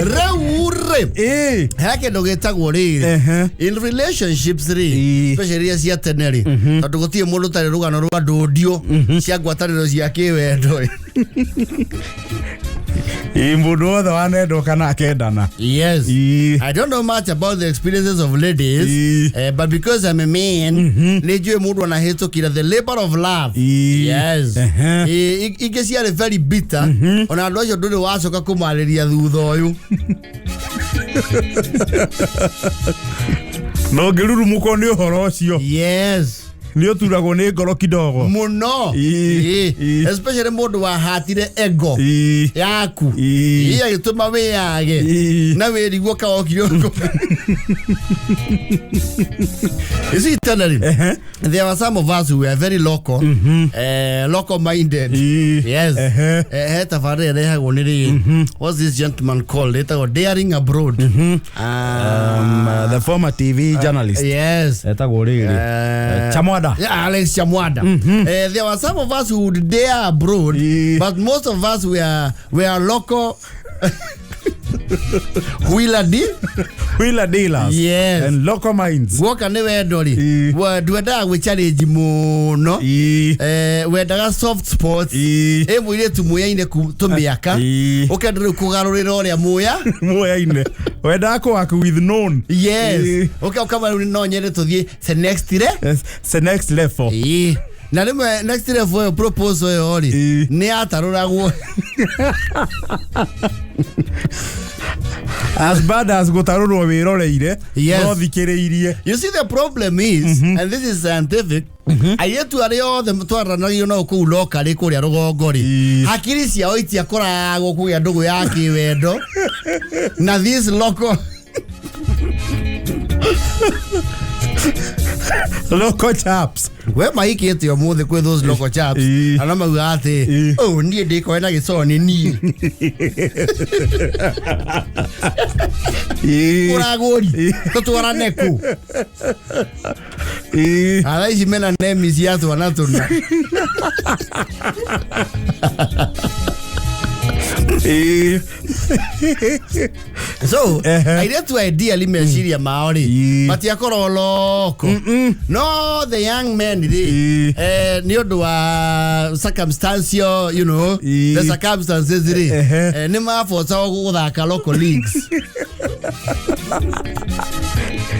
Reure. Hake dogetagwo riri. In relationships ri. Especially as ya teneri. Tondu gutie mundu tari rugano rwa ndodio cia ngwataniro cia kiwendo. Mundu othe wanendo kana akendana. Yes. I don't know much about the experiences of ladies, but because I'm a man, nejue mundu anahitukira the labor of love. Yes. Igeci are very bitter. Ona andu acio nduri wacoka kumariria thutha uyu. No ngiruru muko ni uhoro ucio. Yes. Ni oturagwo ni ngoro kidogo muno especially mundu wahatire ego yaku agituma wiyage na wirigwo kaokiro. Is it telling? There were some of us who were very local, local minded. Yes. Tafari rehagwo ni ri. What's this gentleman called? It was Daring Abroad. The former TV journalist. Yes. Etagwo ri Chamwada. Yeah, Alex Chamwada. There were some of us who would dare abroad, but most of us were local. Wheeler dealers. Yes. And local minds. Woka ne wedori. Dueda we challenge muno. Wedaga soft spots. Mwire tumuya ine kutumbiaka. Okadru kugarurira oria muya. Muya ine. Weda ko aku with known. Yes. Okama no nyere tuthie the next next level. Na rimwe next level proposal yori ni ataruragwo. As bad as gotarurwo wiroreire no thikiriirie. You see, the problem is, and this is scientific, ayetu ario the twaranagio no ku locally kuria rugongori hakiri ciao itiakoragwo kugia ndugu ya kiwendo na this local local chaps. We maikite omuthe kwi those local chaps anama ugate oh nie ndiko ena giconi ni uragori tutwarane ku ala jimena name ziato wanatuna so I get to ideally meciria maori matiakoro loko no the young men ni odo wa circumstantial, you know, the circumstances ni maforsa guthaka local leagues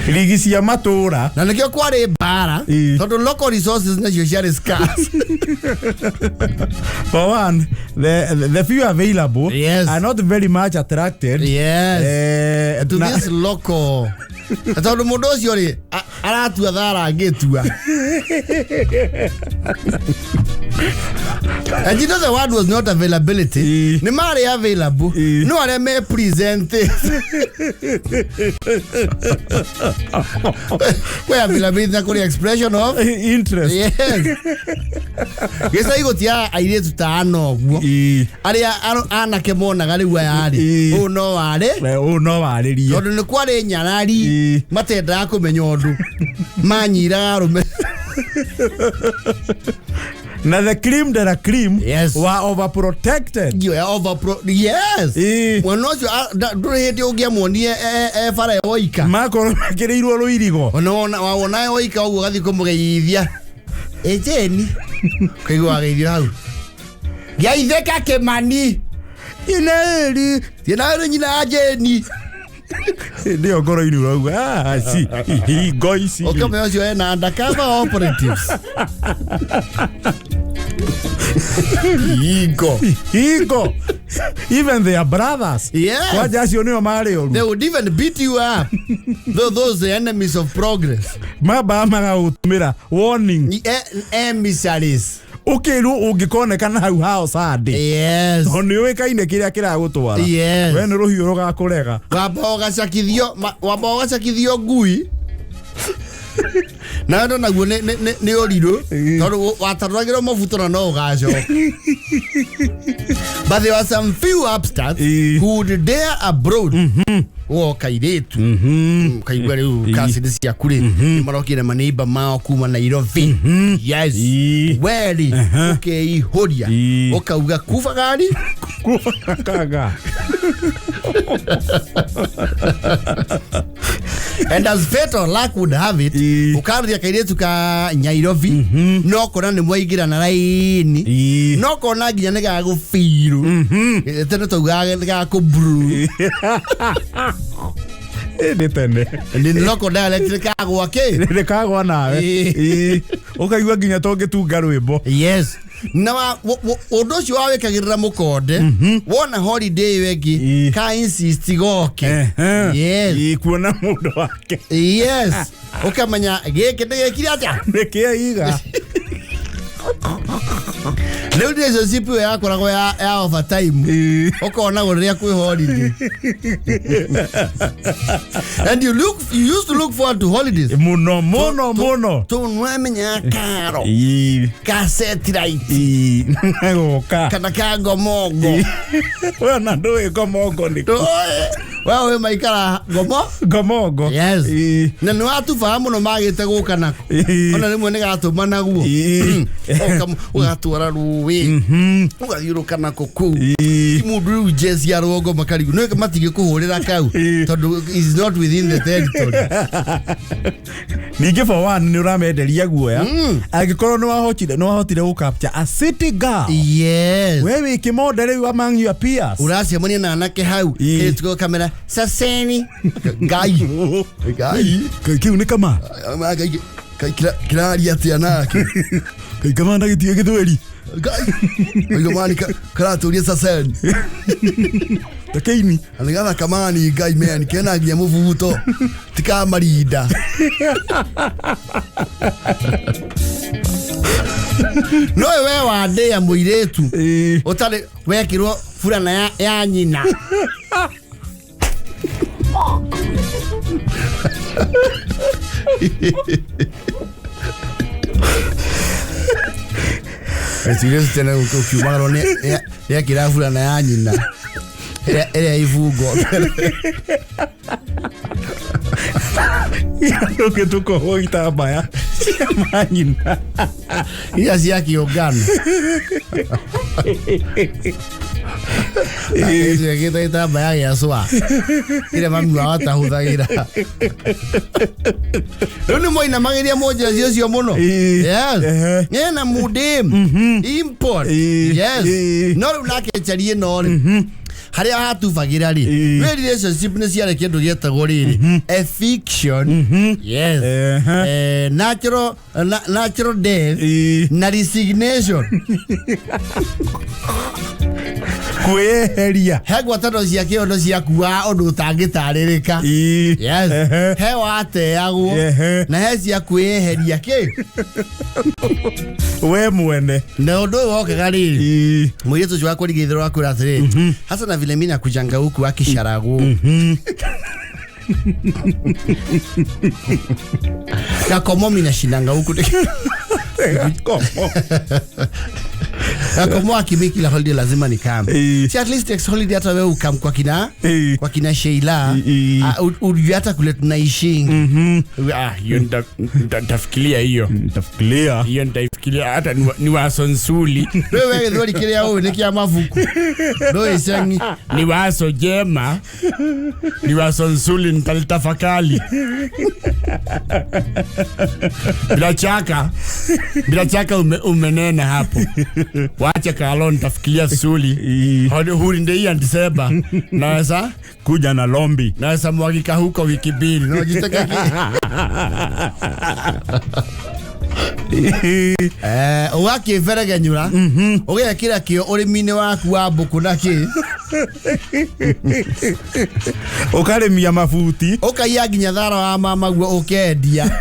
ligi cia matura na nikio kwari bara tondu local resources na cio scarce. For one, the few available are not very much attracted to this local. Tondu mundu ucio ri aratua thara ngitua. And you know the word was not availability. Ni mari available. No are me present. Where availability na kuri expression of interest. Yes. Gesa igotia aire tutano guo. Aria anake mona gari wa yari. O no ware ri. Tondu ni kwari nyarari matenda kumenya undu. Manyira rume. Now the cream that are cream were overprotected. Yes. When not you do hate you get money fara oika. Mako makirirwo ruirigo. Ona oika ugo gathi kumugeithia. Ejeni. Kaigwa geithia hau. Geitheka kemani. Ina nyina ajeni. Ndio ngoro ini urauga he goisi okame ocio ena undercover operatives Ego. Even their brothers. Yeah. They would even beat you up. Those the enemies of progress. Warning. Emissaries. Okay, ungĩkonekana hau hao sade. Yes. Oniwekaine kiria kiragutwara. Yes. We nĩ ruhiũ rũgakũrega. Wamba ũgacakithio ngui. Na ndo naguo ni oriru tondu wataragirwo mafutura no gaco. But there were some few upstarts who would dare abroad. O kairetu kaigwa riu kasidi cia kuri marokire maneiba mao kuma Nairobi. Yes. Weli ukeihoria ukauga kufagari kufagaga. And as fate or luck would have it, ukarudia kairetu ka Nairobi no kona ni mwaigira na raini no kona ginya ni ga gufiru tena tugaga ga kubru Tene. Ni loko dialect kagwa ke. Ni kagwa nawe. Ukaigwa ginya tongetunga rwimbo. Yes. Na odo cio awekagirira mukonde wona holiday wengi ka insist goke. Yes. Kuona mundu wake. Yes. Ukamanya geke ndegekire atia. Ndekeiga. Leo relationship yakoragwo ya overtime. Ukona guria kwi holiday. And you used to look forward to holidays. Mono. To nwamenya karo. Cassette right. Kana kango mogo. Wewe na ndoe gomogo ndiko. Wewe maikara gomogo. Yes. Na ni watu fahamu no magite guka nako. Ona rimwe ni gatuma naguo. Ugatwara ruwi. Ugathiuruka nako ku. Mundu jezi ya rogo makarigu. No matige kuhurira kau. Tondu is not within the territory. Ninge for one ni uramenderia guoya. Agikorwo no wahotire gukapcha a city girl. Yes. Wewe kimodere among your peers. Uracia moni na nake hau. Tuko kamera. Saseni. Gai. Kiu ni kama. Kirai atia nake. Kama ndagitie githweri. Gai mani karaturia Saseni. Takeini. Aligatha kamani gai man kena ngia muvuto. Tika marinda. No we wa ndea muiretu. Utari wekirwo furana ya nyina. Esirese tena ukiumagaro ne kira furana ya nyina. Ele ivugo. Yo que tuko hoita baya. Nyina. Iya cia kiogano. Ese que está baya ya swa. Ile mami wata huthagira. Ndio moina magiria moja cio muno. Yes. Yena mudim. Import. Yes. No nake charie no. Haria hatuvagira ri relationship ni ciare kindu gietagwo riri a fiction. Yes. Natural death na resignation. Kweheria hegwa tano cia kiondo cia kuwa ondu utangitaririka. Yes. He wateagwo na he cia kweheria ki we mwene na undu wokaga riri mwiretu cio wakuri githiro wakura atiri hasa na vile mimi nakujanga huku akisharagu Yakomo mina shinanga huku Yakomo akimiki la holiday lazima nikam. Si at least next holiday hata wewe ukam kwa kina Sheila ulivyata kule tunaishi. Hiyo nitafikiria hiyo. Hiyo nitaifikiria hata ni waso nsuli. Wewe ndio likiria wewe ni kia mavuku. Ndio isangi ni waso jema. Ni waso nsuli nitalitafakali. Bila chaka umenena hapo. Wacha kalo nitafikiria suli. Hodi ndei antiseba. Naweza kuja na lombi. Naweza mwagika huko wiki mbili. Unajitaka wake verega nyura. Oge kira kio urimine waku wa buku naki. Ukaremia mafuti. Ukaiya nginya thara wa mama guo ukendia.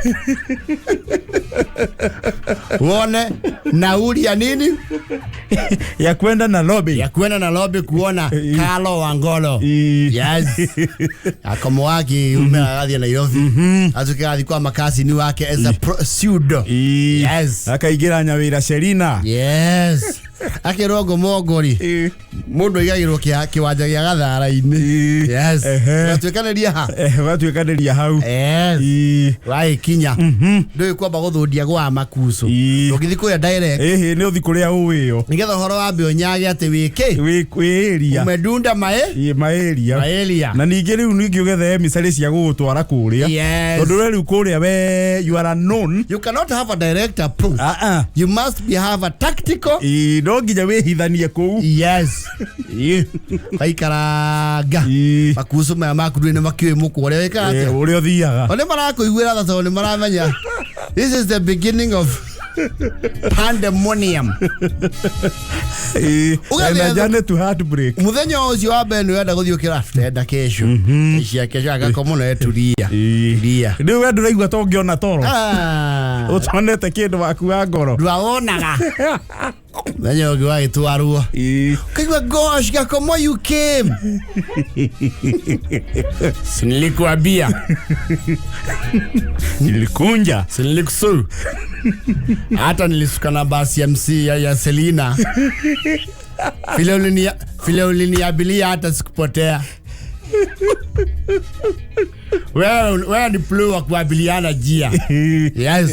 Wone nauli ya nini? Ya kwenda na lobby. Ya kwenda na lobby kuona Kalo Wangolo. Yes. Akomo wake umerathi na Nairobi. Azuka kwa makasi ni wake as a pseudo. Yes. Akaigira nyawira Sherina. Yes. Akirogo mogori. Mundu igagirwo kiwanja gia Gathara-ini. Yes. Watwekanĩria ha. Watwekanĩria hau. Yes. Wai kinya. Ndũĩ kwamba gũthũndia gwa makuso. Ũgĩthi kũrĩa direct. Nĩ ũthi kũrĩa ũwĩyo. Nĩgetha ũhoro wa mbĩ onyage atĩ wĩkĩ. Wĩĩria. Umedunda maeria. Maeria. Na ningĩ rĩu ningĩ ũgethe emisari cia gũgũtwara kũrĩa. Yes. Tondũ rĩu kũrĩa we you are unknown. You cannot have a direct approach. You must have a tactical. No nginya wĩhithanie kũu. Yes. Kaikaraga. Makuso maya maku nĩ makĩoĩ mũkũ ũrĩa wĩkaga atĩa. Ũrĩa ũthiaga. One marakũiguĩra tha tondũ nĩ maramenya. This is the beginning of pandemonium. Na jane to heartbreak. Muthenya ũcio wa mbere nĩ wenda gũthiĩ ũkĩra kesho. Cia kesho agakomo na eturia. Ria. Nĩ wenda ũraigua to ngĩona toro. Ũtonete kĩndũ waku wa ngoro. Ndwawonaga. Muthenya ũngĩ wagĩtwarwo. Kaigua gosh gakomo you came. Nilikuambia. Nilikunja. Nilikusu. Hata nilisuka na basi ya MC ya Selina. Vile uliniabilia hata sikupotea. Wewe ni plug wa kuabiliana jia. Yes.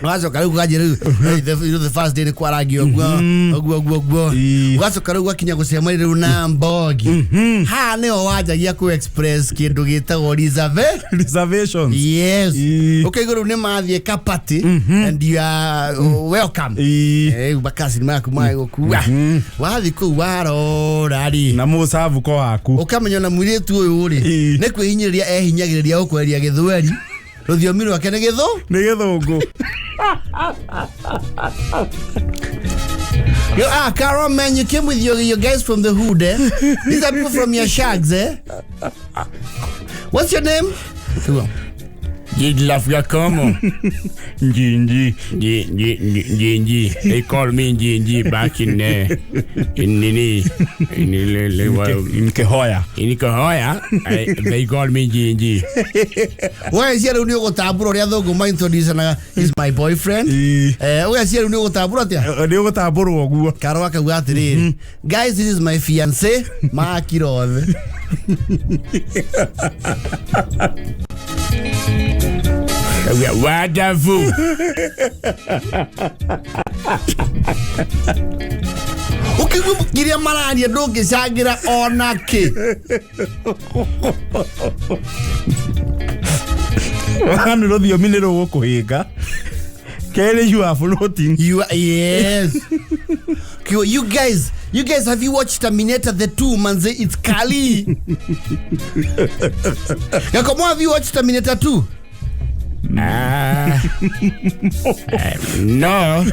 Wazo karibu kajiru. The first day ni kwa ragi ogwo. Wazo karibu wakinya gusema ile una mbogi. Ha neo wajagia ku express kindu gitagwo reservations. Yes. Okay, go ne mathie kapati and you are welcome. Bakasi maku mayo ku. Wathi ku waro rari. Na musavu ko waku. Ukamenya na mwiretu uyu uri. Ne kwihinyiria ehinyagiriria ukweria githweri. Ruthiomi rwake nĩ githũngũ. Carol, man, you came with your guys from the hood, eh? These are people from your shags, eh? What's your name? Jidlafia como Jinji. They call me Jinji back in Kahoya. In Kahoya, they call me Jinji. Why is here unio taburo ria thogo ma introduce na is my boyfriend? Why is here unio taburo tia? Unio taburo oguo. Karo akaguo atiriri. Guys, this is my fiancé, Maama Kirathi. Wonderful. Ukigiria marania ndungicagira onaki. Wanu ruthiomi ni rugukuhinga. Kele you are floating. You are, yes. You guys, have you watched Terminator the 2, manze? It's Kali. Yakomo, have you watched Terminator 2? No,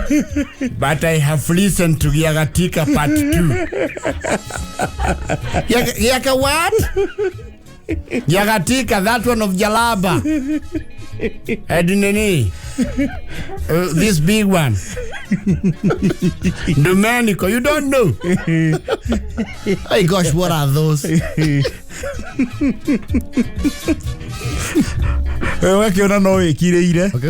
but I have listened to Yagatika part 2. Yaka what? Yagatika, that one of Jalaba. Edineni. This big one. Domenico, you don't know. Hey gosh, what are those? Okay,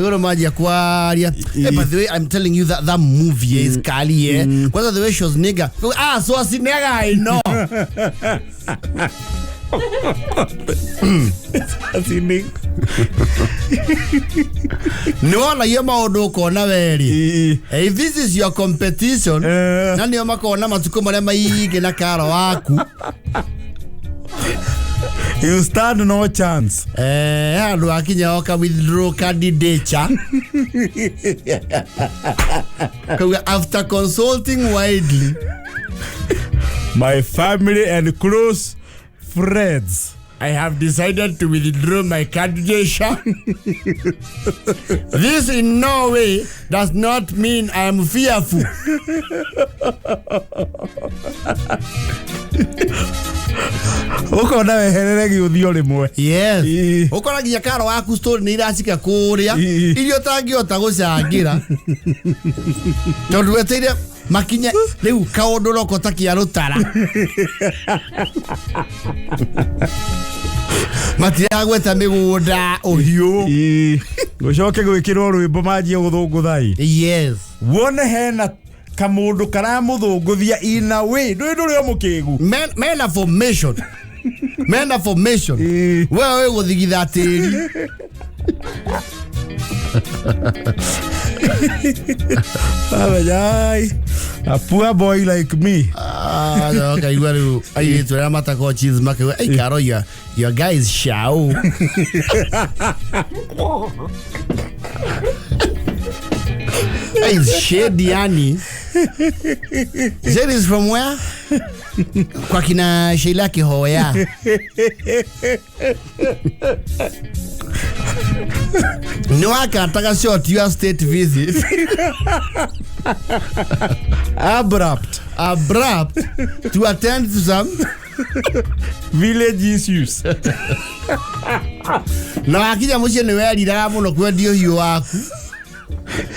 go to Magia Kwaria. By the way, I'm telling you that movie is Kali, eh? Whether the way she was nigga. So I see nigga, I know. No, na yema odoko na veri. If this is your competition, nani yema kona matuko marema ige na karo waku. You stand no chance. Andu akinya oka withdraw candidature. After consulting widely, my family and close friends, I have decided to withdraw my candidature. This in no way does not mean I am fearful. Uko na weherere giuthio rimwe. Yes. Ukora ginya karo waku story ni iracika kuria. Irio tangiota gucangira. Tondu weteire makinya riu kaundu roko takia rutara. Matira gweta migunda uhiu. Gucoke gwikirwo rwimbo manjie guthunguthai. Yes. Wone hena kamundu karamuthunguthia in a way. Ndurio mukigu. Mena formation. Mena formation. Wewe guthigitha tiri. A poor boy like me. Okay, you are. I to ramata ko cheese make. Hey, Karo, your guy is show. Hey, shady Annie. That is from where? Kwa kina Sheila Kihoya. No, I can't take a short your state visit. Abrupt to attend to some village issues. No, akija mucie ni werira muno kwendio hiu waku.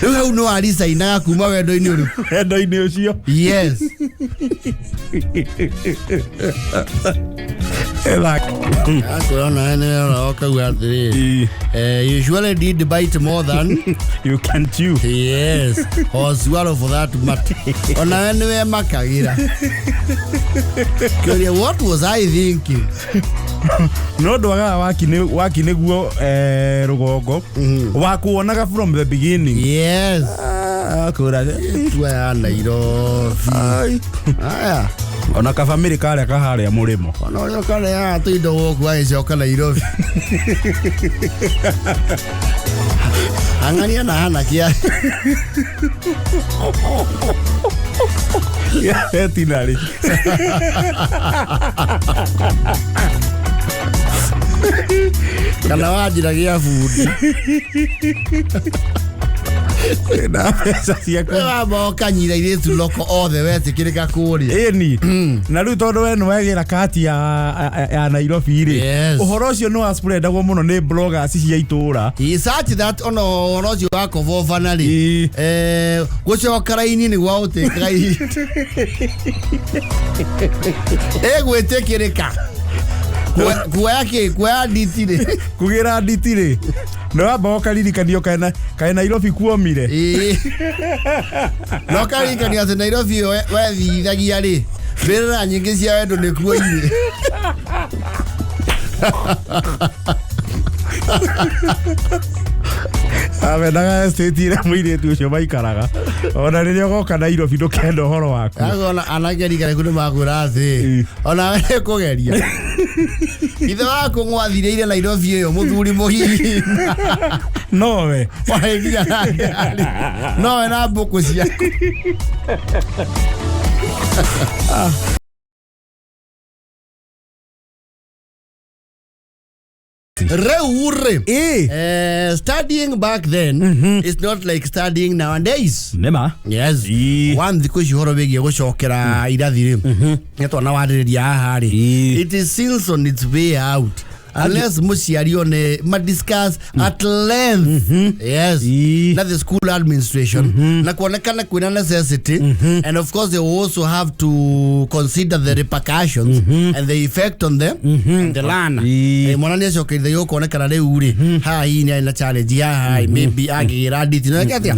Riu hau no arisa ina kuma wendo-ini uru. Wendo-ini ucio. Yes. You usually did bite more than you can chew. Yes. Or swallow for that matter. What was I thinking? No dwaga waki niguo rugongo wakuonaga from the beginning. Yes. Akura twa Nairobi. Aya. Ona ka family kale kaharia murimo. Ona kale ya tuindo woku aicoka Nairobi. Angania na hana kia. Ya etinari. Kana wajiragia food. Na pesa ciaku kanyira iretu loko othe wetikirika kuria eni na riu tondu we nwegira kati ya Nairobi ri uhoro ucio no spreadagwo muno ni bloggers cia itura he search that ono ucio wako vovana ri gucoka raini ni gwa uteka gwetikirika kwa ditire kugira ditire no aboka lirikanio kana Nairobi kuomire no karikania ati Nairobi wethithagia ri mbirira nyingi cia wendo ni kuoire Amenaga state ira muiretu ucio maikaraga ona riria goka Nairobi ndukenda horo waku agona anageri kare kune magura thi ona we kugeria ithe wako ngwathireire Nairobi iyo muthuri muhihi nowe wahigia nowe na mbuku ciaku studying back then is not like studying nowadays. Nema. Yes. One because you already go shokera irathiri. Netona wadiria hari. It is still on its way out. Unless muciari one ma discuss at length. Yes. Not the school administration. Na kuonekana kuna necessity. And of course they also have to consider the repercussions and the effect on them. The learner. Mwanani shoke the yo kuonekana le uri. Ha hii ni ina challenge ya hai maybe agira diti no get ya.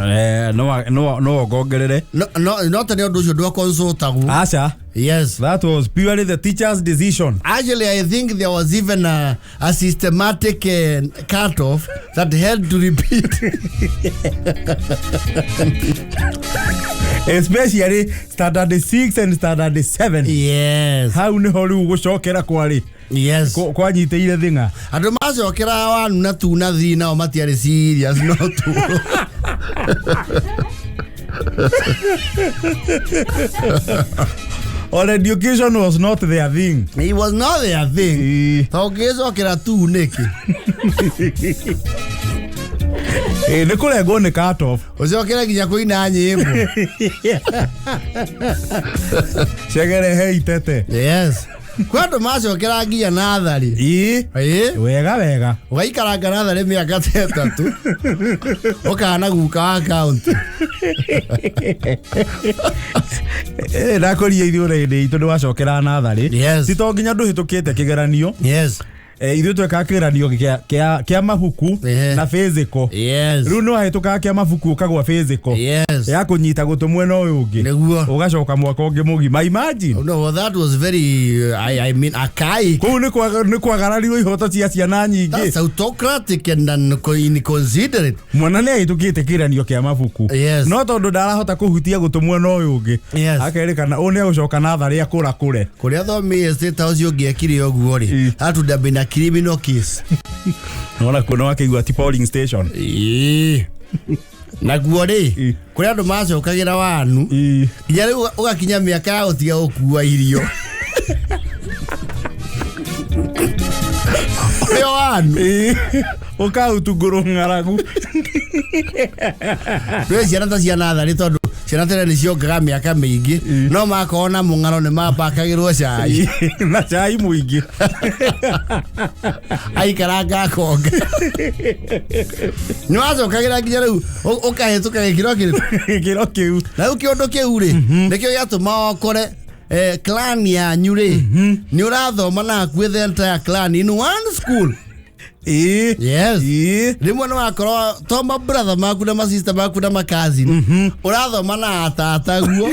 No gogerere. No not any odo do consult agu. Asha. Yes, that was purely the teacher's decision. Actually, I think there was even a systematic cut-off that had to repeat. Especially standard 6 and standard 7. Yes. How ni holu gucokera kwari. Yes. Kwa nyiteire thinga. Andu macokera wanu na tu na thina o matiari serious no tu. Or education was not their thing. It was not their thing. Okay, so kira tu neki. Nĩ kũrengwo nĩ cut off. Ũcokere nginya kũina nyĩmbo. Cegere hei tete. Yes. Kwando macokera nginya nathari. Wega. Ũgaikaranga nathari mĩaka 3. Ũkana guka wa account. Ndakoria ithuĩ rĩndĩ itũ ndwacokera nathari. Si to nginya ndũhĩtũkĩte kĩgeranio. Yes. Ithuĩ tweka kĩgeranio kĩa mabuku na physical. Yes. Rĩu nĩ wahĩtũkaga kĩa mabuku ũkagwa physical. Yes. Ya kũnyita gũtũ mwena ũyũ ũngĩ. Nĩguo. Ũgacoka mwaka ũngĩ mũgima. Imagine. No, well, that was very I mean archaic. Kũu nĩ kwagararirwo ihoto cia ciana nyingĩ. That's autocratic and inconsiderate. Mwana nĩ ahĩtũkĩte kĩgeranio kĩa mabuku. Yes. No tondũ ndarahota kũhutia gũtũ mwena ũyũ ũngĩ. Yes. Akerĩkana ũũ nĩ agũcoka natharĩ akũra kũre. Kũrĩa thomire State House ũngĩekire ũguo rĩ. Hatunda na criminal case. Naona kuna wakĩigua ti polling station. Naguo rĩ kũrĩa andũ macokagĩra wanu nginya rĩu ũgakinya mĩaka ya gũtiga gũkua irio. Ũrĩa wanu ũkaũtungũrũ ng'aragu. Rĩu ciana ta cia natharĩ tondũ ciana tene nĩ ciongaga mĩaka mĩingĩ no makona mũng'aro nĩ mapakagĩrwo cai na cai mũingĩ aikaranga akonga nĩ wacokagĩra nginya rĩu ũkahĩtũka gĩkĩro kĩu na rĩu kĩũndũ kĩu rĩ nĩkĩo gĩatũma ũkore clan yanyu rĩ nĩ ũrathoma na hakuhĩ the entire clan in one school. Yes. Rimwe nĩ wakorwo to ma brother maku na ma sister maku na ma cousin ũrathoma na tataguo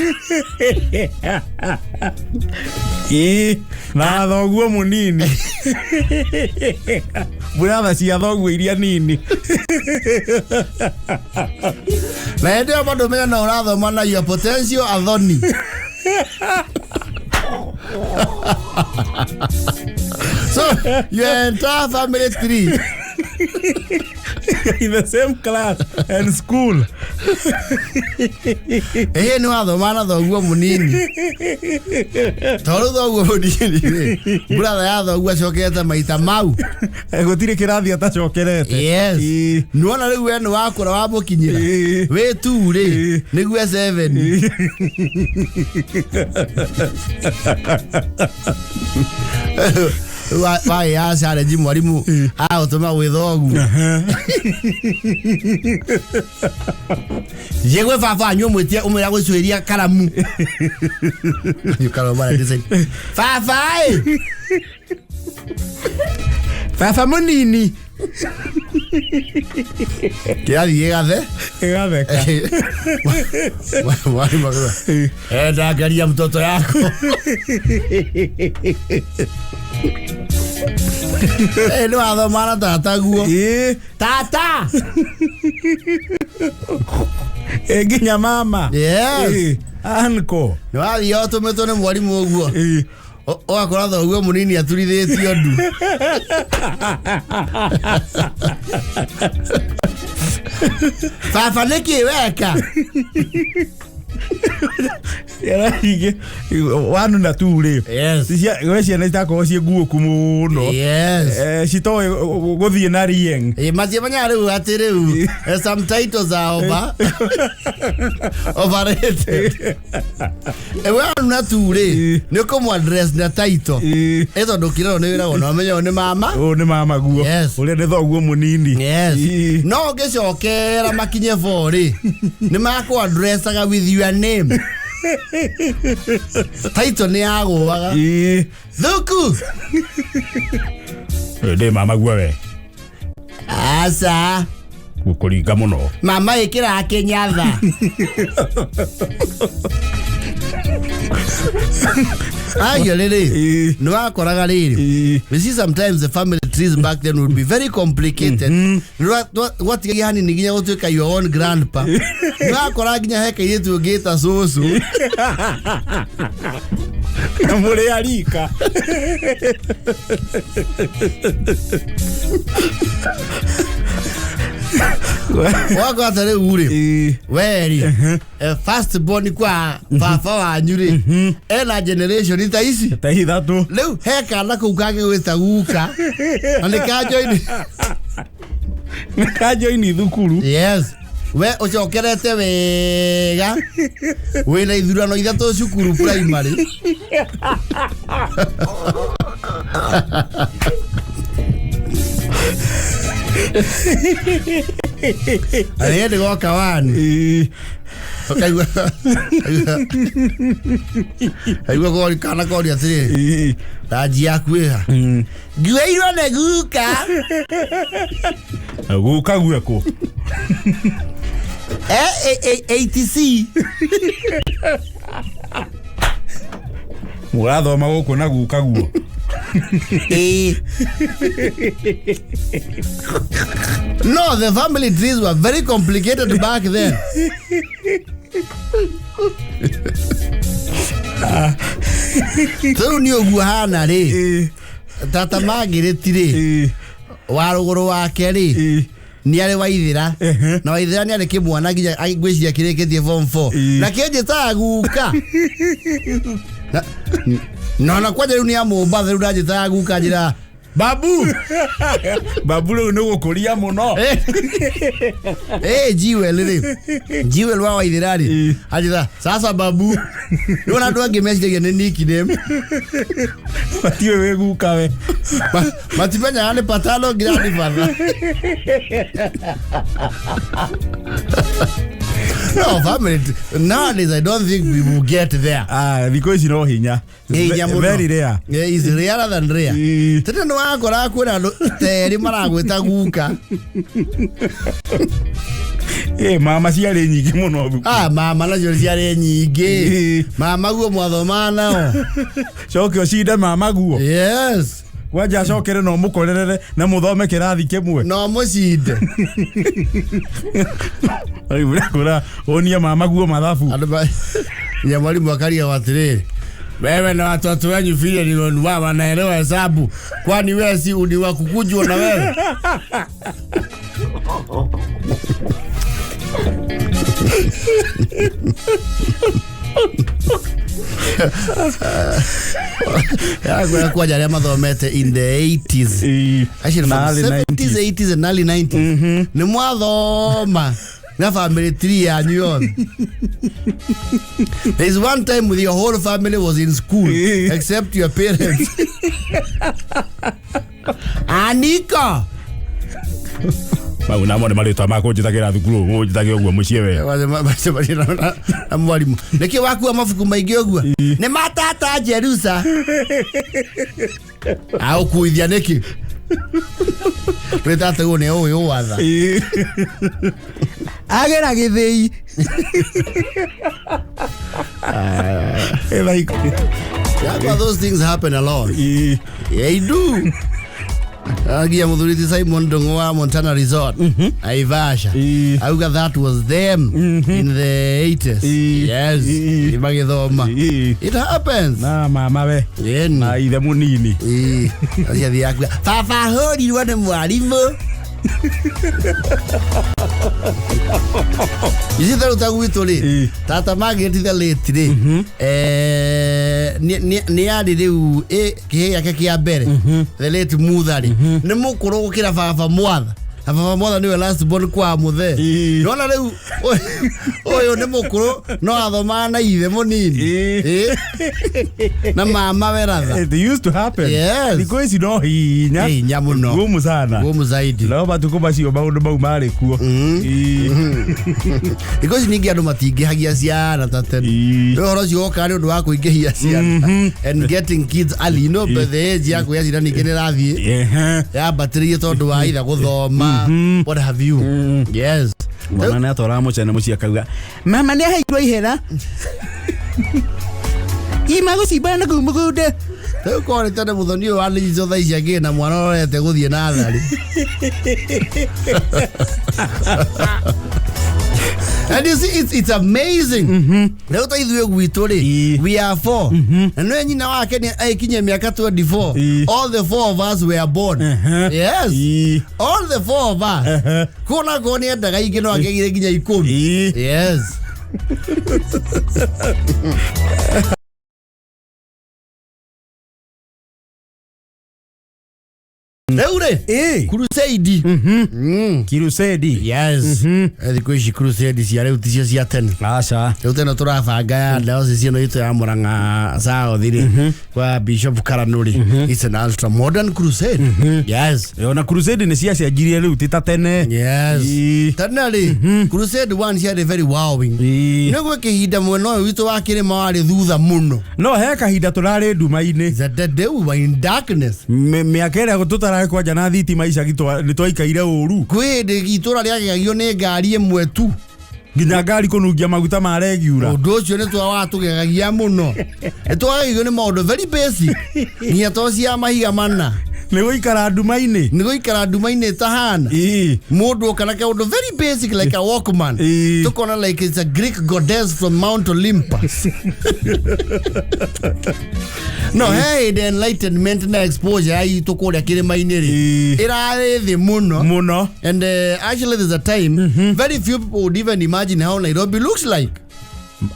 na thoguo mũnini brother cia thoguo iria nini na hĩndĩ ĩyo bado menya na ũrathoma na your potential athoni. So your entire family tree in the same class and school. Nĩ wathoma na thoguo mũnini tondũ thoguo mũnini brother ya thoguo acokete maita mau gũtirĩ kĩrathi atacokerete. Yes. Nuona rĩu we nĩ wakũra wa mũkinyĩra wĩ 2 rĩ nĩguo 7. Wai ya challenge mwalimu utuma withogu yegwe fafa anyo mwetia umera gũcuĩria karamu yukaro mara design fafa mũnini Kirathi Gatheka. Wai magana angalia mtoto yako. Nĩ wathoma na tataguo. Tata nginya mama. Yes. Anko nĩ wathiĩ ũtũmĩtwo nĩ mwarimũ ũguo ũgakora thoguo mũnini aturithĩtio ndu. Baba nĩkĩ weka wanu na turi. Yes. We ciana itakorwo ciĩ nguũku mũno. Yes. Citoĩ gũthiĩ na rieng. Macie manya rĩu atĩ rĩu some titles are overrated. Wanu na turi nĩ ũkũmũ address na title tondũ kĩrero nĩ wĩragwo na ũmenyo nĩ mama. Nĩ mama guo ũrĩa nĩ thoguo mũnini. Yes. No ũngĩcokera makinye 4 rĩ nĩ makũ addressaga with your name. Title nĩ yagũaga thuku ndĩ mama guo we asa gũkũringa mũno mama ĩkĩra kĩnyatha. Ayo rĩrĩ nĩ wakoraga rĩrĩ you see sometimes the family trees back then would be very complicated. What yani ni nginya gũtuĩka your own grandpa. Nĩ wakora nginya he kairĩtu ũngĩta cũcũ na mũrĩ arika. wako atare uri weri first born kwa baba wanyu ri ena generation ita ici ta ithatu leu heka na kugage gwita guka ani ka join Kajo ini thukuru. Yes. We ucokerete wega. We na ithurano ithatu cukuru primary. Aye de goka wani. Aigua gori kana gori atiri. Taji yakwiha. Gweirwo ne guka. Guka gweko. ATC. Murathoma guku na guka guo. No, the family trees were very complicated back then. So ni oguhana ri. Tata magiriti ri. Waruguru wake ri. Ni ari waithira. Na waithira ni ari kimwana nginya aigwiciria kireketie form 4. Na kenje ta guka. Na kwaje riu ni amumba riu ndajita guka njira babu. Babu riu ni gukuria muno. Jiwel wa waithirari ajira sasa babu riu na ndwangi message ni nickname patiwe we guka we matipenya ane patalo grandi father. No, family. Nowadays, I don't think we will get there. Because you know, hinya. Very rare. Yeah, it's rarer than rare. Tete no akora kuna teri maragweta guka. Mama ciarĩ nyingĩ mũno thuku. Mama nacio ciarĩ nyingĩ. Mama guo mwathomana o. Coke ũcinde mama guo. Yes. Wanja cokere no mukorerere na muthome kirathi kimwe. No mucinde. Ai bura onia mama guo mathabu. Ya mwalimu akaria watiriri. Wewe na watoto wenyu vile ni wanaelewa hesabu. Kwani wewe si uni wa kukujwa na wewe? Kwa jari mathomete in the 80s. Actually from the 70s, 80s and early 90s. Ni mwathoma na family tree ya nyon. There is one time with your whole family was in school except your parents. Anika. Una mone marita mako njitagira thukuru njitagira uguo mucie we na mwalimu niki waku amafuku maingi uguo ni matata Jerusa au kuithia niki retata one oyo watha agera githei like those things happen a lot. They do. Agia muthuriti Simon Ndongo wa Montana Resort. Aivasha. Auga that was them in the 80s. Yes. Ibagithoma. It happens. Na mama we. Na ithe munini. Acia thiaku. Baba hori wane mwalimu. Isitha utaguitwo ri tata magititha late ri ni yari riu kihe yake kia mbere the late muthari ni mukuru gukira baba mwatha baba mwatha niwe last born kwa muthe nona riu oyo ni mukuru no athoma na ithe munini na mama weratha. They used to happen. Yes. Because you know hinya muno gumu sana gumu zaidi no batuko bacio maundu mau mari kuo because ningi andu matingihagia ciana ta tene horo cio ka ni undu wa kuingihia ciana and getting kids early, you know, by the age ya kuya ciana ningi ni rathie ya battery tondu wa ira guthoma what have you. Yes. Mwana na tora mucene mucia kauga mama ni haitwa ihera ima gucimba na kumugunde teu kore tene muthoni wa lizo thaici agi na mwana orete guthie na thari. And you see, it's amazing. Leo taithwe gwitu ri we are 4 and when nyina wake ni aikinye miaka 24 all the 4 of us were born. Yes, all the 4 of us kuna goni endaga ingi no angegire nginya 10. Yes. Eure crusade crusade yes thikũ crusade cia rĩu ticio cia tene acha rĩu tene tũrabanga ya ndao ciano itu ya Murang'a South thiri kwa Bishop Karanuri it's an ultra modern crusade yes na crusade ni cia cianjirie rĩu ti ta tene yes tene rĩ crusade one cia very wowing no gwe kĩhinda mwena ũyũ witũ wa kĩrĩma warĩ thutha mũno no he kahinda tũrarĩ nduma-inĩ the day we were in darkness mĩaka ĩrĩa tũtararĩ kwanja na thitima icagi nĩ twaikaire ũru kwĩ itũra rĩagegagio nĩ ngari ĩmwe tu nginya ngari kũnungia maguta ma regiura ũndũ ũcio nĩ twawatũgegagia mũno nĩ twagegagio nĩ maũndũ very basic nginya to cia mahiga mana nĩ gũikara nduma-inĩ tahana mũndũ kana kaũndũ very basic like a walkman tukona like it's a Greek goddess from Mount Olympus no hey the enlightenment na exposure ai tukũrĩa kĩrĩma-inĩ rĩ ĩrarĩ thĩ mũno and actually there's a time very few people would even imagine how Nairobi looks like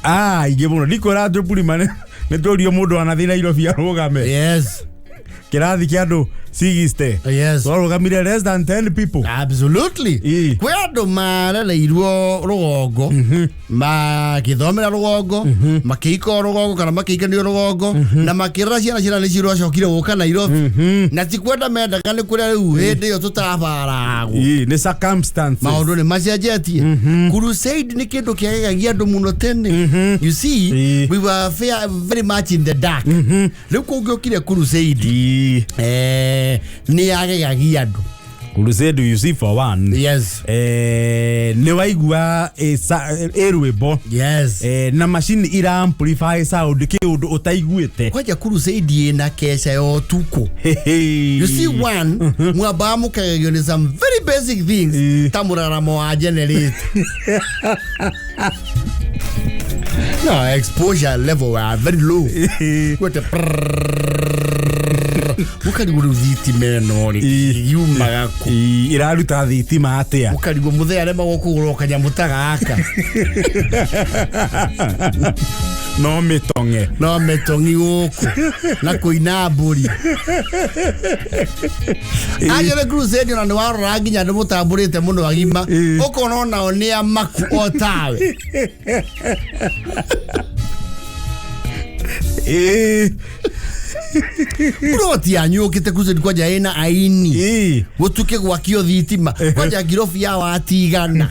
ingĩ mũno ndikwĩra njũpurima nĩ tũrio mũndũ anathiĩ Nairobi arũgame yes kĩrathi kĩa andũ 60 yes warũgamire less than 10 people absolutely kwĩ andũ marereirwo rũgongo magĩthomera rũgongo makĩika rũgongo kana makĩikanio rũgongo na makĩrora ciana nĩ ciracokire gũka Nairobi na ti kwenda mendaga nĩ kũrĩa rĩu hĩndĩ ĩyo tũtabaragwo nĩ circumstances maũndũ nĩ macenjetie crusade nĩ kĩndũ kĩagegagia andũ mũno tene you see we were very much in the dark rĩu kũngĩokire crusade ni agegagia andũ crusade you see for one yes nĩ waigua rwĩmbo yes na machine ira amplify sound kĩũndũ ũtaiguĩte kwaja crusade ĩna keca yo tuko you see one mwamba mukagagio ni some very basic things ta mũraramo wa generator no exposure level are very low what a mukarigwo thitima ĩno rĩ yumaga kũ iraruta thitima atĩa mukarigwo muthea arema gũkũgũrwo kanyamũ ta gaka no mĩtong'i gũkũ na kũina mbũri agere crusade na nĩ warora nginya andũ mũtambũrĩte mũno agima ũkona onao nĩ amaku o tawe Broti anyukite crusade kwaja ena aini gutuke gwakio thitima kwaja girofi ya watigana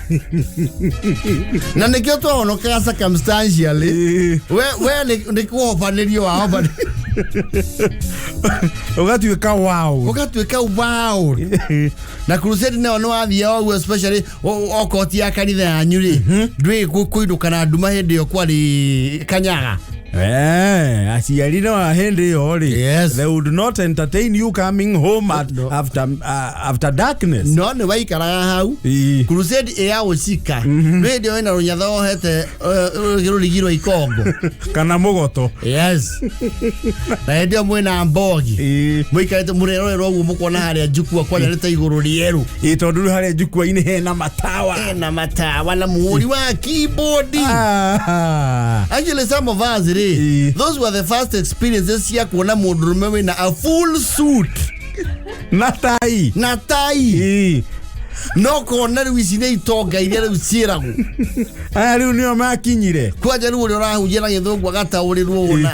na nikio twahonokaga circumstantially we ni kuhobanirio wa hobani ugatuika wow na crusade no wathia o especially okoti ya kanitha yanyu ri ndwi kuinuka na nduma hindi yo kwari kanyaga aciari no ahende yori yes they would not entertain you coming home after darkness no ne waikaraga hau crusade ya ucika radio ina runyatha ohete girurigirwo ikongo kana mugoto yes radio mwena mbogi muikarete murerorerwo uguo mukona haria njukua kwanya rita iguru rieru itondu haria njukua ine hena matawa na muhuri wa keyboard actually some of us those were the first experiences ya kuona mũndũrũme wĩna a full suit na tai no kona rĩu ici nĩ itonga iria rĩu ciĩragwo rĩu nĩo makinyire kwanja rĩu ũrĩa ũrahunjia na gĩthũngũ agataũrĩrwo ũna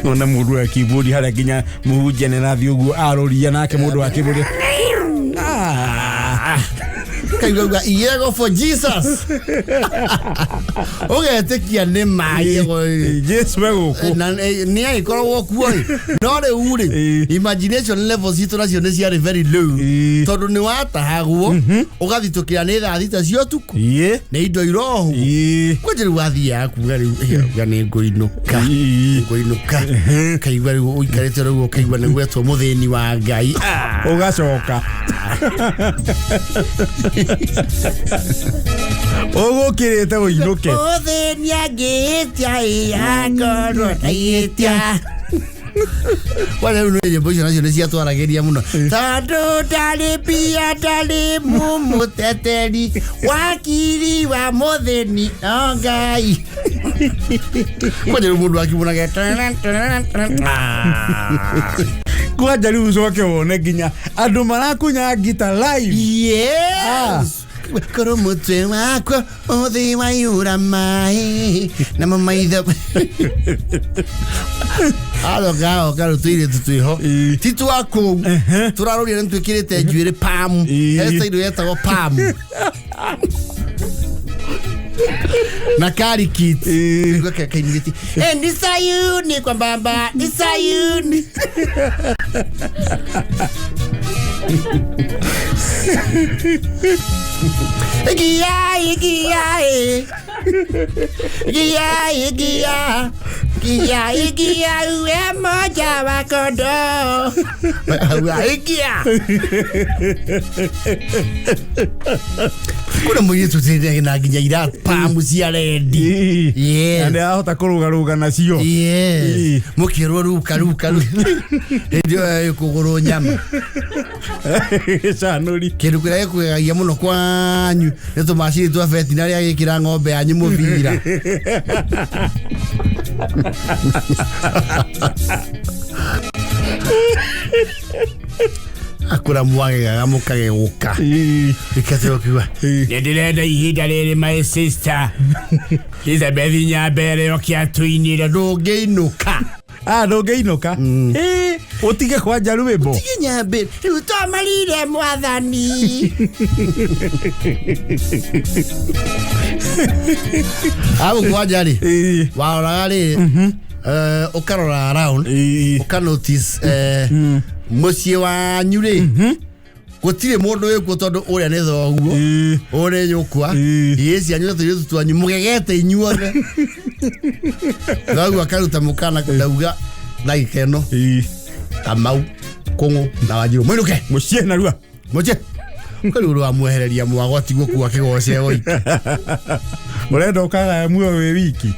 ona mũndũ wa keyboard harĩa nginya mũhunjia nĩ nathiĩ ũguo aroria nake mũndũ wa keyboard kaigua yego for Jesus ogetekia nĩ maĩ Jesus wegũkũ na nĩ aikoragwo kuo no rĩu rĩ imagination levels itũ nacio nĩ ciarĩ very low tondũ nĩ watahagwo ũgathitũkĩra nĩ thaa thita cia ũtukũ nĩ indo irohu kwanja rĩu wathiaga kuga rĩu nĩ ngũinũka kaigua rĩu ũikarĩte rĩu ũkaigua nĩ gwetwo mũthĩni wa Ngai ũgacoka ũgũkĩrĩte ũinũke ũthĩnia ngĩtia yakorwo taiĩtia wale nĩ nyĩmbo icio nacio nĩ ciatwaragĩria mũno tondũ ndarĩ mbia ndarĩ mũteteri wakiri wa mũthĩni o Ngai kwanja rĩu mũndũ akĩmunaga Kwa jaribu ucoke wone nginya andu marakunya ngita live. Yes. Koro mutwe wakwa othi wayura mai na mamaitha alo gao tuire tuiho titu wako turaroria ntwikirite njuire pam esta ido yetagwo pam na kari kit kwa kainiti ni sayuni kwa baba ni sayuni Gia uwe moja wakodo Gia kuna mwenye tutende na ginya ira pamu cia rendi ande ahota kurugaruga nacio mukiro ruka ndio kuguru nyama canuri kindu kiria gikugagia muno kwanyu ni tumacini twa veterinary agikira ng'ombe yanyu muvira akura mwagega mukage guka ikatero kiwa ndirenda ihinda riri my sister Elizabeth Nyambere okiatuinira ndungeinuka ndungeinuka utige kwanja rwimbo utige Nyambere riu twamarire mwathani abu kwanja ri waoraga ri ukarora around ukanotice mucie wanyu ri gutire mundu wikuo tondu uria ni thoguo uri nyukwa yesi anyu turi twanyu mugegete inyuothe thoguo akaruta mukana ndauga like eno Kamau Kungu na Wanjiru mwinuke mucie narua mucie kuri wa mwehereria mwagoti gukua kigoce oi urenda ukaga muo we wiki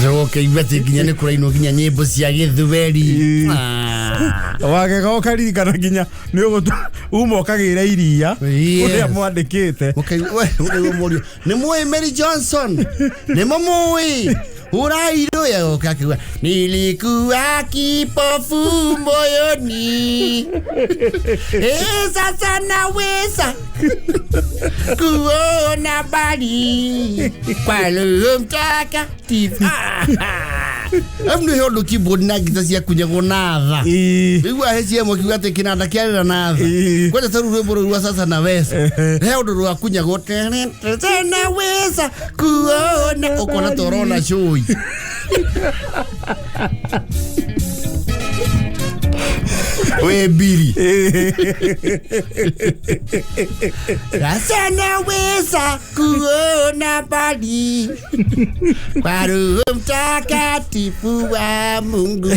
Zoke ibete ginya ni kuraino ginya nyimbo cia githweri wagega ukaririkana ginya ni ugutu umo ukagira iria uria mwandikite we morio ni mwe Mary Johnson ni momoi urairo ya okakiwa nilikuwa kipofu moyoni sasa naweza kuona bali kwa Roho Mtakatifu amno yodo keyboard na gita cia kunyagwo natha igwa heci emo kiuga te kinanda kiarira natha kwenda taru rwimbo rwa sasa naweza he undu rwa kunyagwo tena weza kuona ukona torona show we biri sasa naweza kuona bali kwa Roho Mtakatifu wa Mungu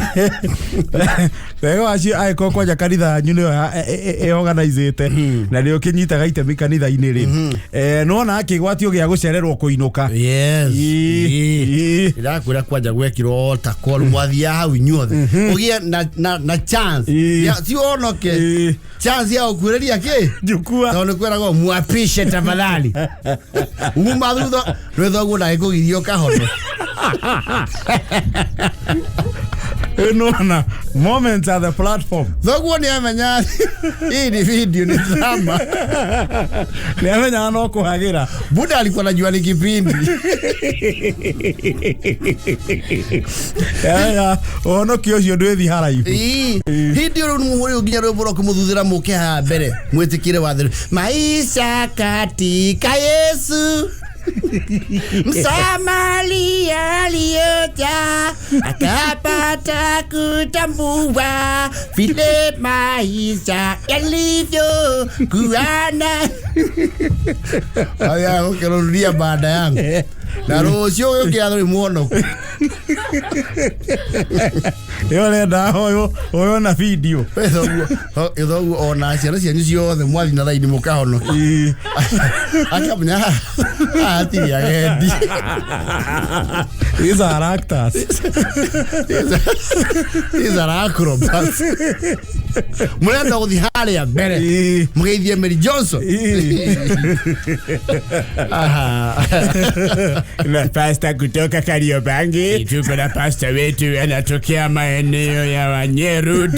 wego acio aiko kwaja kanitha nyu ni organizete na ni ukinyitaga itemi kanitha-ini ri no na akigwatio gia gucererwo kuinuka yes ira kwira kwaja gwekirwo ta call mwathia hau inyuothe ugie na chance ti onoke chance ya ukureria ki njukua tondu kwirago mu appreciate tafadhali uma thutha rwetho na ikugirio kahono no moments at the platform thoguo ni amenya hii ni video ni drama ni amenya no kuhagira Buda alikuwa anajua ni kipindi ya ono kiocio ndwethi haraihu hii ndio muri nginya rwimbo kumuthuthira muke ha mbere mwitikire wathiru maisha katika Yesu Msamaria aliyoja akapata kutambua vile maisha yalivyo kuana aya ukirudia baada yangu na rocio ukiathuri muono yole da hoyo na video ethoguo ona ciana cianyu ciothe mwathi na thaini mukahono akamenya atiri agendi these are actors these are acrobats murenda guthi haria mbere mugeithie Mary Johnson Na pasta kutoka Kariobangi. Tuko na pasta wetu anatokea maeneo ya Wanyeru.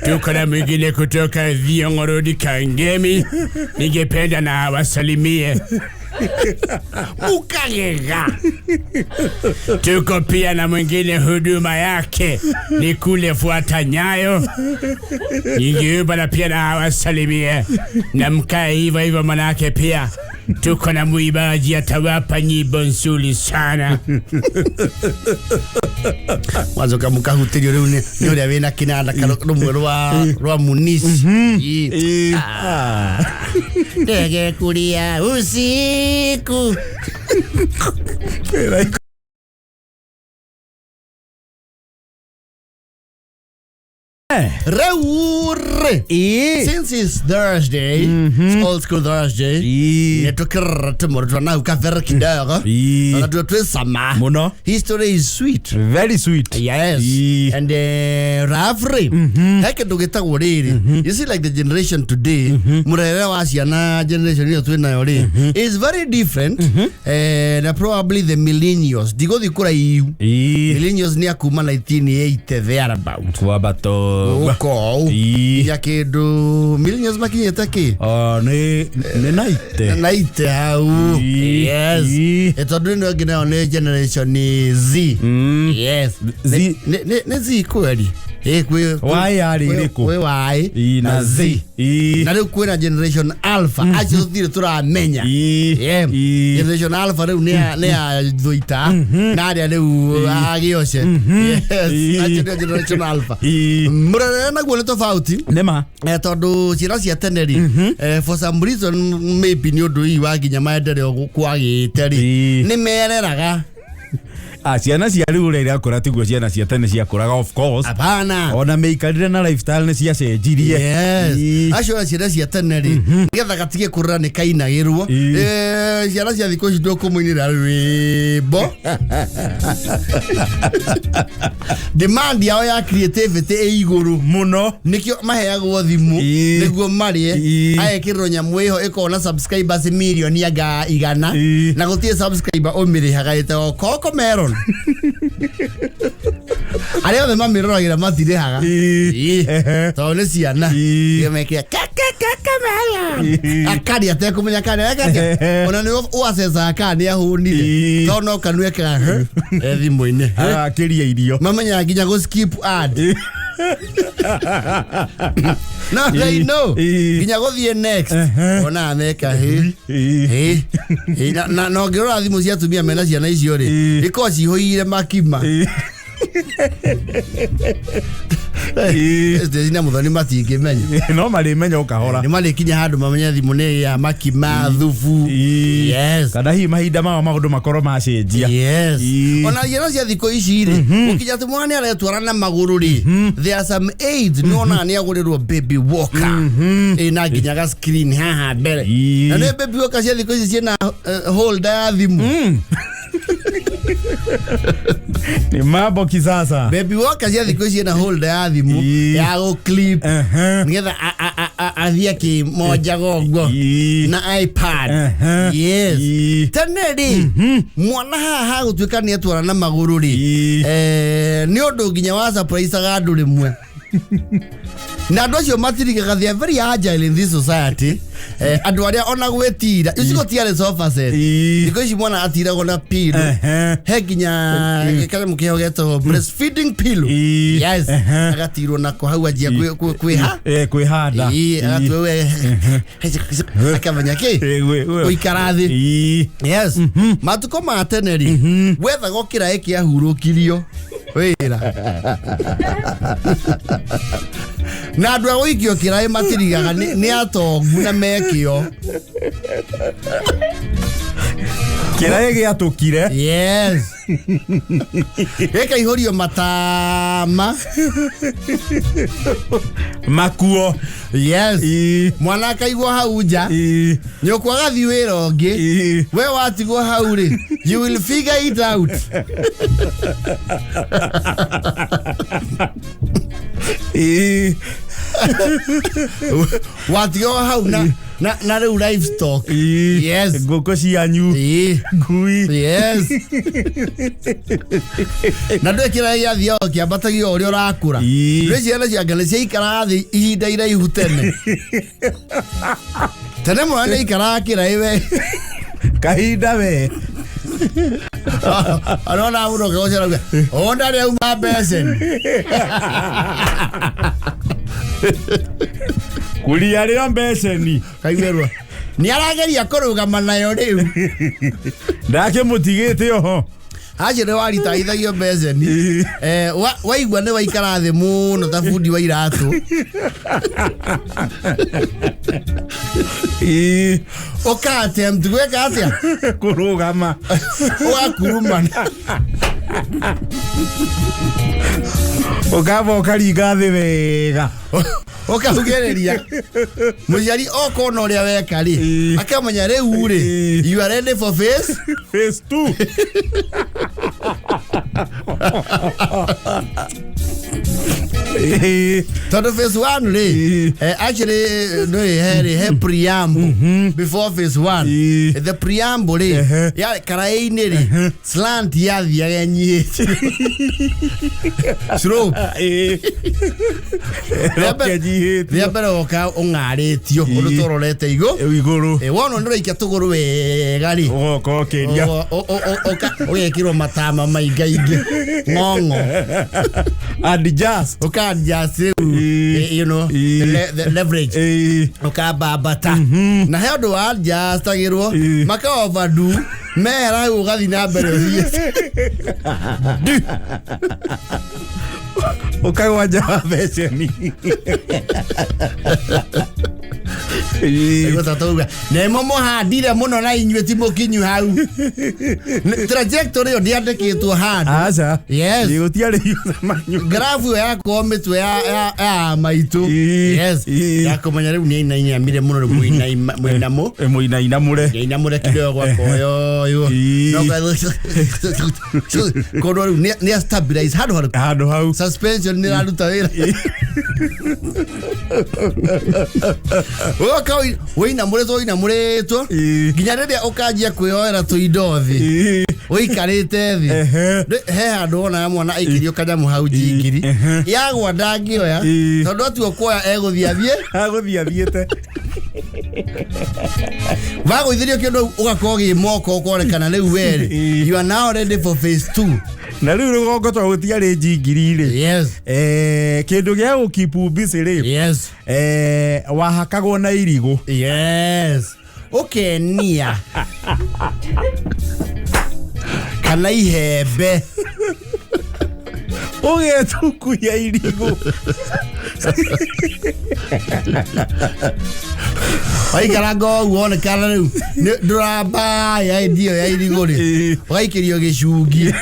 Tuko na mwingine kutoka Thiong'o Kangemi. Ningependa na wasalimie. Mukagega. Tuko pia na mwingine huduma yake ni kule fuata nyayo. Ningeomba pia na wasalimie. Na mkae hivyo manake pia tuko na muibaji atawapa nyimbo nzuri sana. Wazo kamuka hutirio riu ni uria wina kinanda rumwe rwa munisi. Ndege kulia usiku. Reure. Since it's Thursday, it's old school Thursday. Netokera tomorrow na ukavera kidogo. Na tuwe sama. Muno. History is sweet. Very sweet. Yes. And Rafri. Heke dogeta goriri. You see like the generation today, murere wasiana generation hiyo tuwe nayo ri. Is very different. Na probably the millennials. Digo dikura iu. Millennials ni akuma 1980 thereabout. Wabato. Uko ya kedo millennials makinyeta ki ne naite hau. Yes. Etodu no gina on generation ni Z. Yes. Z ne Z kweli kwe why ari riko we why na Z na riu kwena generation alpha acho thire turamenya. Generation alpha riu ne thuita na ari riu agioshe. Yes. Acho generation alpha murana na gole tofauti nema tondu ciana cia tene ri for some reason maybe ni undu i wa ginya maendeleo kwagite ri ni mereraga ciana cia riu rĩrĩa akũra tiguo ciana cia tene ciakũraga of course. Apana. Ona meikarire na lifestyle nĩ ciacenjirie. Yes. Acio ciana cia tene ri nĩgetha gatige kũrora nĩ kainagĩrwo. Ciana cia thikũ ici ndũkũmũinĩra rwĩmbo. Demand yao ya creativity ĩ igũrũ mũno. Nĩkĩo maheagwo thimũ nĩguo marĩe. Agekĩrwo nyamũ ĩho ĩkona subscribers milioni anga 100 na gũtirĩ subscriber ũmĩrĩhaga ĩtagwo Coco Melon. Arĩa othe mamiroragĩra matirihaga. Tondũ nĩ ciana. Nĩmekĩra kaka Melon. Akari atekumenya kana yake. Ona nĩ uaccessa akani ahũnire. Tondũ no kanweka thimũ-inĩ. Akĩria irio. Mamenya nginya go skip ad. No, they know. Nginya gũthiĩ next. Ona ameka na no ngĩrora thimũ cia atumia mena ciana icio rĩ iko cihũire makima. Zina muthoni matingĩmenya. No marĩmenya ũkahora. Nĩ marĩkinya handũ mamenya thimũ nĩ ya makima thubu. Yes. Kana hihi mahinda mao maũndũ makorwo macenjia. Yes. Ona ciana cia thikũ ici rĩ ũkinya atĩ mwana nĩ aretwara na magũrũ rĩ there are some aids no na nĩ agũrĩrwo baby walker na nginya ga screen haha mbere. Na nĩ baby walker cia thikũ ici ciena holder ya thimũ. Ni mambo kisasa. Baby walker cia thikũ ici na holder ya thimũ ya go clip nĩgetha athia ki moja gogo na iPad. Yes. Tene rĩ mwana haha gũtuĩka nĩ atwara na magũrũ rĩ nĩ ũndũ nginya wa surprise ga andũ rĩmwe. Na andũ acio matirigaga they are very agile in this society. Andũ arĩa ona gwĩtira icigo tiarĩ sofa set thikũ ici mwana atiragwo na pillow he nginya kanyamũ kĩho getagwo breastfeeding pillow. Yes. Agatirwo nako hau anjia kwĩhanda agatwe akamenya kĩ gũikara thĩ. Yes. Matukũ ma tene rĩ wethaga kĩraĩ kĩahurũkirio wĩra na andũ a gũikio kĩraĩ matirigaga nĩ atongu na mekĩo. Kirai gĩatũkire. Yes. Eka ihorio matama. Makuo. Yes. Mwana akaigwa hau nja. Nyũkwa gathi wĩra ũngĩ. We watigwo hau rĩ. You will figure it out. Watigwo hau na rĩu livestock. Yes. Ngũkũ cianyu. Ngui. Yes. Na ndũ Kirai gĩathio kĩambatagia ũrĩa ũrakũra. Rĩu ciana ciake ciaikara thĩ ihinda iraihu tene. Tene mwana ikara Kirai we. Kahinda we. Anona uno que gocha la. Onda de uma besen. Kulia rĩa mbeceni. Kaimerwa. Ni arageria kũrũgama nayo rĩu. Ndakĩmũtigĩte oho. Aje nĩ waritaithagio mbeceni. Waigua nĩ waikara thĩ mũno ta bundi wa iratũ. Attempt gwĩka atĩa? Kũrũgama. Ũgakurumana. Ũkamba ũkaringa thĩ wega. Ũkahugereria. Mũciari okona ũrĩa weka rĩ. Akamenya rĩu rĩ. You are ready for phase 2. Tondũ phase 1 rĩ. Actually no he preamble before phase 1. The preamble rĩ. Ya Kirai-inĩ rĩ. Slant yathiaga nyihĩte. Slope. Rĩa mbere woka ũng'arĩtio ũndũ tũrorete igũrũ. Wona nĩ ũraikia tũgũrũ wega rĩ. Ũkĩria. Ũgekĩrwo matama maingaingĩ. Ng'ong'o. Adjust. Adjust you know the leverage. Ukababata. Na he ũndũ wa adjustagĩrwo maka overdo mera ũgathi na mbere ukagwanja mbeceni. Nemo mũhandire mũno na inyuĩ ti mũkinyu hau. Trajectory yo ndiandĩkĩtwo handũ. Aca. Yes. Gũtiarĩ manyu. Graph yakwa mĩtwe ya maitũ. Yes. Yakomanya rĩu nĩ inainamire mũno mũinamo. Mũinamure. Mũinamure kidogo kwayo yo. Kono rĩu nĩ stabilize handũ hau. Suspension nĩ raruta wĩra. Woinamũrĩtwo nginya rĩrĩa ũkanjia kwĩyoera tũindo thĩ ũikarĩte thĩ he handũ wonaga mwana aikĩrio kanyamũ hau njingiri yagwa ndangĩoya tondũ atuo kuoya agũthiathiĩte wagũithĩrio kĩndũ ũgakorwo gĩ moko ũkonekana rĩu werĩ you are now ready for phase 2. Na rĩu rũgongo twa gũtiarĩ njingiri rĩ. Yes. Kĩndũ gĩa gũkipu busy rĩ. Yes. Wahakagwo na irigũ. Yes. Ũkenia. Kana ihembe. Ũgetukuia irigũ. Waikara ũguo onekana rĩu ndũrambaya ndio ya irigũ rĩ ũgaikĩrio gĩcungi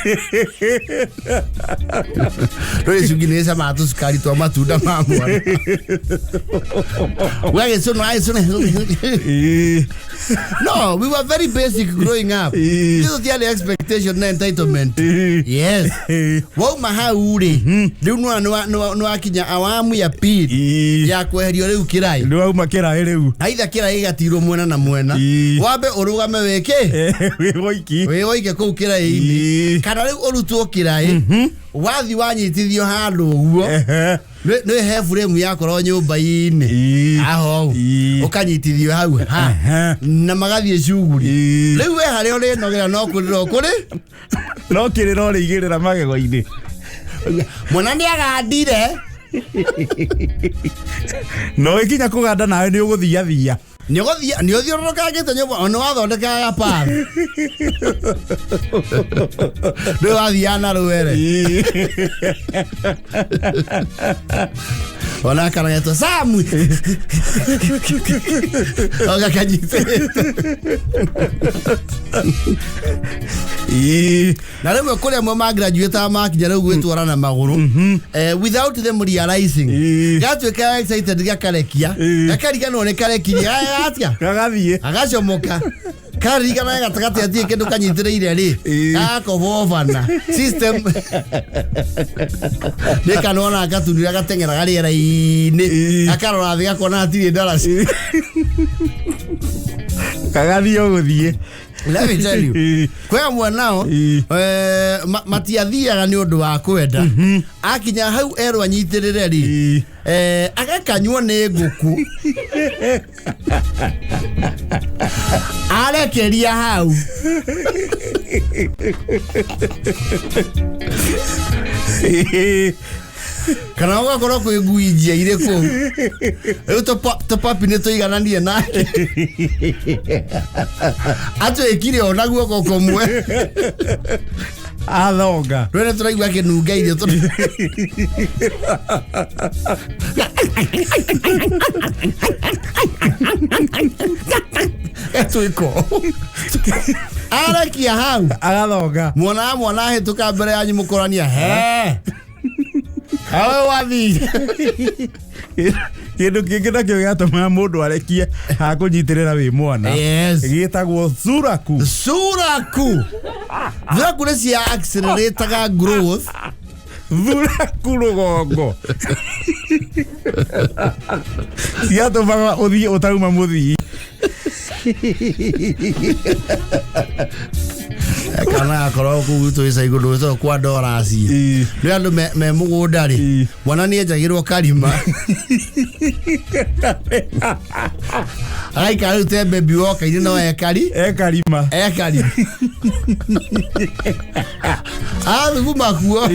rĩu gĩcungi nĩ cama tũcukari twa matunda ma mwana No, we were very basic growing up. This was the expectation and entitlement. Yes. Wauma hau rĩ rĩu nĩ wakinya awamu ya pili ya kweherio rĩu Kirai. Nĩ wauma Kirai rĩu. Aitha Kirai gatirwo mwena na mwena. Wambe ũrũgame wĩke. Wĩwoike kũu Kirai-inĩ. Kana rĩu ũrutwo Kirai. Wathi wanyitithio handũ ũguo. Nĩ he frame yakorwo nyũmba-inĩ. Aho. Ũkanyitithio hau. Na magathiĩ cuguri. Rĩu we harĩa ũrĩnogera no kũrĩra kũrĩ. No kĩrĩra ũrĩigĩrĩra magego-inĩ. Mwana nĩ agandire. No ikinya kũganda nawe nĩ ũgũthiathia. Nĩ ũthiũrũrũkangĩte nyũmba ona wathondekaga pa. Nĩ wathiaga na rũere. Ona karagetwo Samu. Oga kanyitĩte. Na rĩmwe kũrĩa amwe magraduate makinya rĩu gwĩtwara na magũrũ without them realizing gatuĩka excited gakarekia gakariganwo nĩ karekirie atĩa gagathiĩ agacomoka kari kana gatakati atie kindu kanyitireire ri gakobovana system ni kanona gatunira gatengera gari raini akarora thiga kona atiri darasi kagathio guthie. Let me tell you. Kwa mwanao matiathiaga ni undu wa kwenda. Akinya hau ero anyitirire ri. Agakanywa ni nguku. Arekeria hau. Kana ugakorwo kwi nguinjia ire ku. Riu to papi ni tuigananie nake. Ato ekire onaguo gokomwe. Athonga. Rwene turaigua kinunga irio tu. Etuiko. Arakia hau. Agathonga. Mwana hituka mbere yanyu mukorania he. Awe wathi. Kindu kingi nakio giatuma mundu arekie hakunyitirira wi mwana gitagwo suraku. Suraku ni cia accelerator growth. Suraku rugongo ciatumaga uthii utauma muthii. Kana akoro kugutu isa iguru to kwa dorasi ni andu me mugunda ri mwana ni enjagirwo karima ai karu te baby walk ine no ekarima thuguma kuo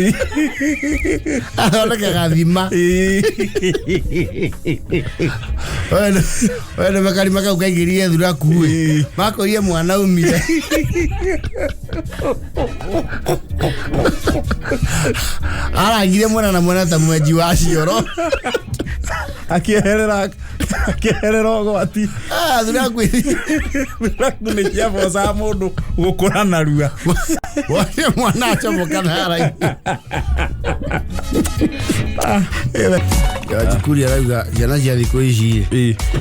ahona kathima wena makarima kau kaigirie thura kuwe makorie mwana umire arangire mwana na mwana ta mwenji wa cioro akieherera gwati thura kwiri ni kia bosa mundu gukura narua wone mwana achomoka nara Chukuri arauga jana cia thiku ici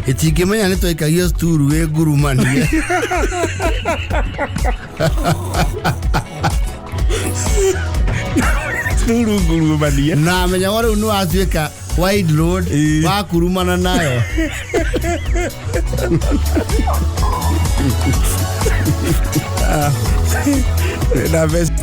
itingimenya ni twaikagio sturu we ngurumanie sturu ngurumanie na menya wale nu atuika wide road wa kurumana nayo na best